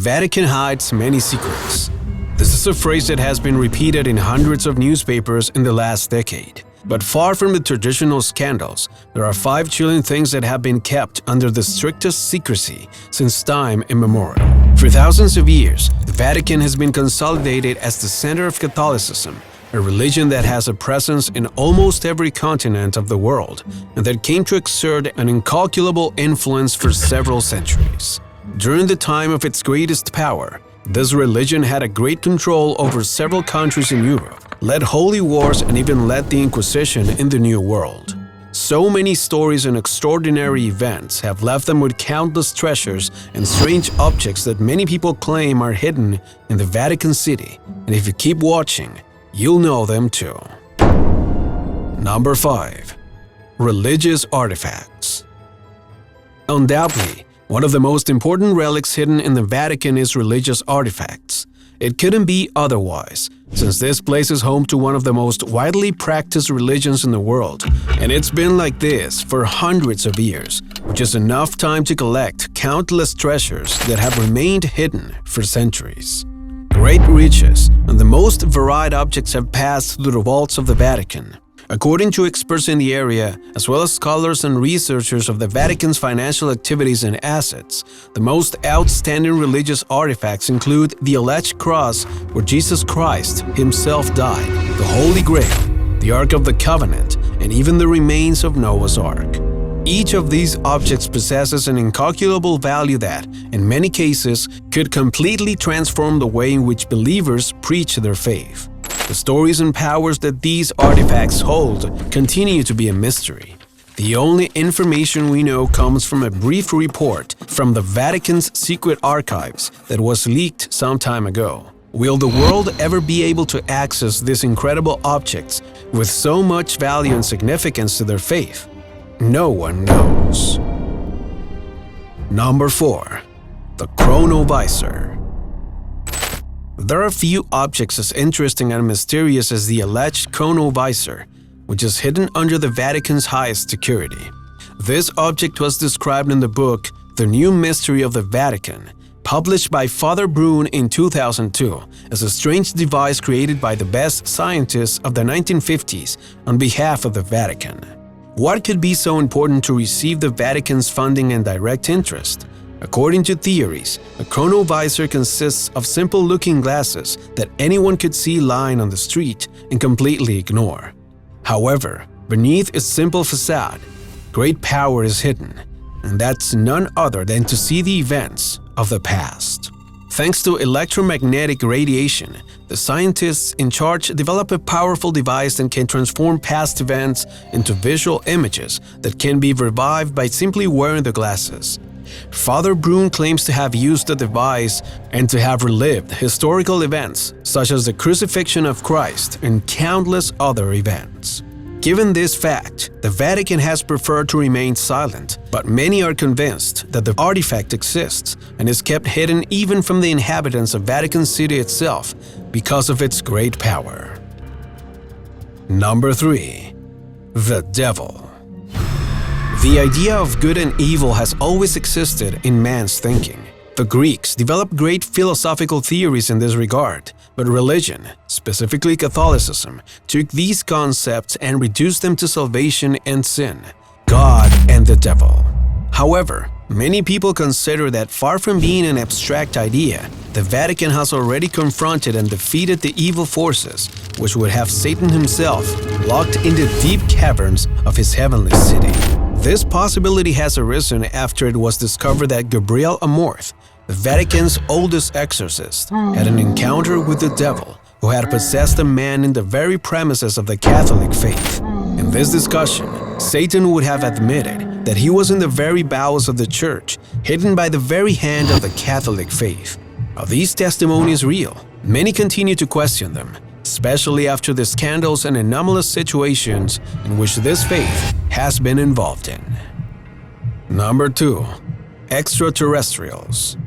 Vatican hides many secrets. This is a phrase that has been repeated in hundreds of newspapers in the last decade. But far from the traditional scandals, there are 5 chilling things that have been kept under the strictest secrecy since time immemorial. For thousands of years, the Vatican has been consolidated as the center of Catholicism, a religion that has a presence in almost every continent of the world and that came to exert an incalculable influence for several centuries. During the time of its greatest power, this religion had a great control over several countries in Europe, led holy wars, and even led the Inquisition in the New World. So many stories and extraordinary events have left them with countless treasures and strange objects that many people claim are hidden in the Vatican City, and if you keep watching, you'll know them too. Number 5. Religious artifacts. Undoubtedly, one of the most important relics hidden in the Vatican is religious artifacts. It couldn't be otherwise, since this place is home to one of the most widely practiced religions in the world, and it's been like this for hundreds of years, which is enough time to collect countless treasures that have remained hidden for centuries. Great riches and the most varied objects have passed through the vaults of the Vatican. According to experts in the area, as well as scholars and researchers of the Vatican's financial activities and assets, the most outstanding religious artifacts include the alleged cross where Jesus Christ himself died, the Holy Grail, the Ark of the Covenant, and even the remains of Noah's Ark. Each of these objects possesses an incalculable value that, in many cases, could completely transform the way in which believers preach their faith. The stories and powers that these artifacts hold continue to be a mystery. The only information we know comes from a brief report from the Vatican's secret archives that was leaked some time ago. Will the world ever be able to access these incredible objects with so much value and significance to their faith? No one knows. Number 4. The chronovisor. There are few objects as interesting and mysterious as the alleged chronovisor, which is hidden under the Vatican's highest security. This object was described in the book The New Mystery of the Vatican, published by Father Brun in 2002, as a strange device created by the best scientists of the 1950s on behalf of the Vatican. What could be so important to receive the Vatican's funding and direct interest? According to theories, a chronovisor consists of simple looking glasses that anyone could see lying on the street and completely ignore. However, beneath its simple facade, great power is hidden, and that's none other than to see the events of the past. Thanks to electromagnetic radiation, the scientists in charge develop a powerful device that can transform past events into visual images that can be revived by simply wearing the glasses. Father Brun claims to have used the device and to have relived historical events such as the crucifixion of Christ and countless other events. Given this fact, the Vatican has preferred to remain silent, but many are convinced that the artifact exists and is kept hidden even from the inhabitants of Vatican City itself because of its great power. Number 3. The Devil. The idea of good and evil has always existed in man's thinking. The Greeks developed great philosophical theories in this regard, but religion, specifically Catholicism, took these concepts and reduced them to salvation and sin, God and the devil. However, many people consider that far from being an abstract idea, the Vatican has already confronted and defeated the evil forces, which would have Satan himself locked in the deep caverns of his heavenly city. This possibility has arisen after it was discovered that Gabriel Amorth, the Vatican's oldest exorcist, had an encounter with the devil who had possessed a man in the very premises of the Catholic faith. In this discussion, Satan would have admitted that he was in the very bowels of the church, hidden by the very hand of the Catholic faith. Are these testimonies real? Many continue to question them, especially after the scandals and anomalous situations in which this faith has been involved in. Number 2. Extraterrestrials.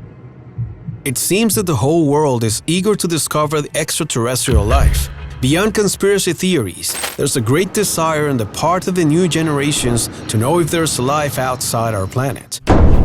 It seems that the whole world is eager to discover the extraterrestrial life. Beyond conspiracy theories, there's a great desire on the part of the new generations to know if there's life outside our planet.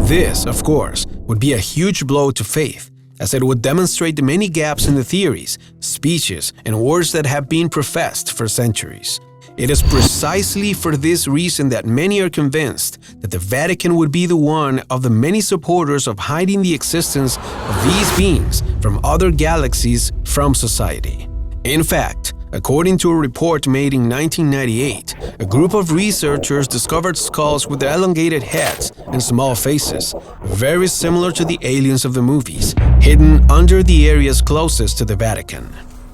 This, of course, would be a huge blow to faith, as it would demonstrate the many gaps in the theories, speeches, and words that have been professed for centuries. It is precisely for this reason that many are convinced that the Vatican would be the one of the many supporters of hiding the existence of these beings from other galaxies from society. In fact, according to a report made in 1998, a group of researchers discovered skulls with elongated heads and small faces, very similar to the aliens of the movies, hidden under the areas closest to the Vatican.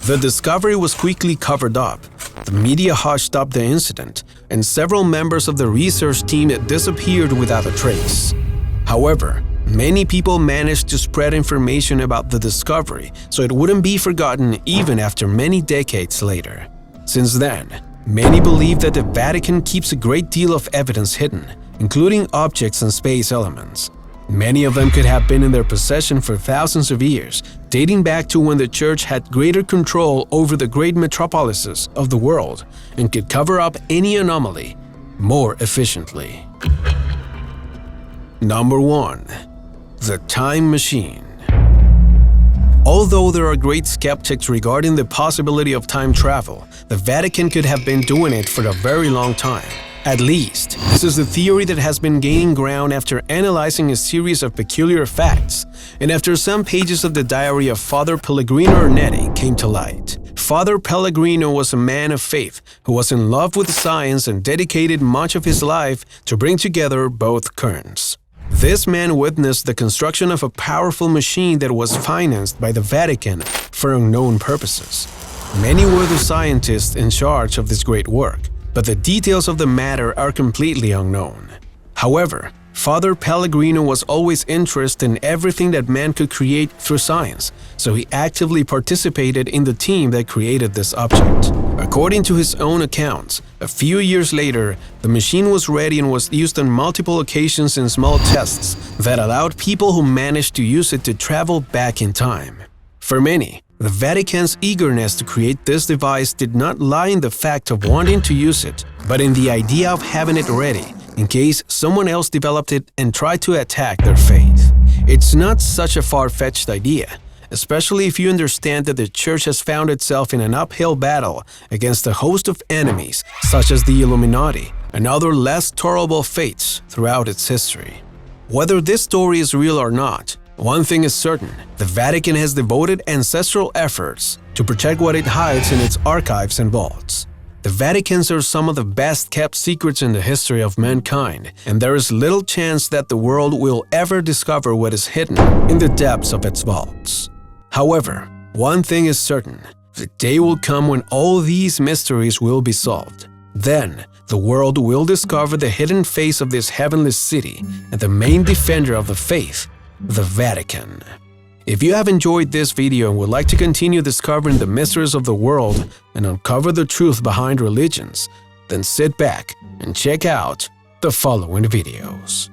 The discovery was quickly covered up. The media hushed up the incident, and several members of the research team disappeared without a trace. However, many people managed to spread information about the discovery so it wouldn't be forgotten even after many decades later. Since then, many believe that the Vatican keeps a great deal of evidence hidden, including objects and space elements. Many of them could have been in their possession for thousands of years, dating back to when the Church had greater control over the great metropolises of the world and could cover up any anomaly more efficiently. Number 1. The Time Machine. Although there are great skeptics regarding the possibility of time travel, the Vatican could have been doing it for a very long time. At least, this is the theory that has been gaining ground after analyzing a series of peculiar facts, and after some pages of the diary of Father Pellegrino Ernetti came to light. Father Pellegrino was a man of faith who was in love with science and dedicated much of his life to bring together both currents. This man witnessed the construction of a powerful machine that was financed by the Vatican for unknown purposes. Many were the scientists in charge of this great work, but the details of the matter are completely unknown. However, Father Pellegrino was always interested in everything that man could create through science, so he actively participated in the team that created this object. According to his own accounts, a few years later, the machine was ready and was used on multiple occasions in small tests that allowed people who managed to use it to travel back in time. For many, the Vatican's eagerness to create this device did not lie in the fact of wanting to use it, but in the idea of having it ready in case someone else developed it and tried to attack their faith. It's not such a far-fetched idea, especially if you understand that the Church has found itself in an uphill battle against a host of enemies such as the Illuminati and other less tolerable fates throughout its history. Whether this story is real or not, one thing is certain: the Vatican has devoted ancestral efforts to protect what it hides in its archives and vaults. The Vaticans are some of the best-kept secrets in the history of mankind, and there is little chance that the world will ever discover what is hidden in the depths of its vaults. However, one thing is certain: the day will come when all these mysteries will be solved. Then, the world will discover the hidden face of this heavenly city and the main defender of the faith, the Vatican. If you have enjoyed this video and would like to continue discovering the mysteries of the world and uncover the truth behind religions, then sit back and check out the following videos.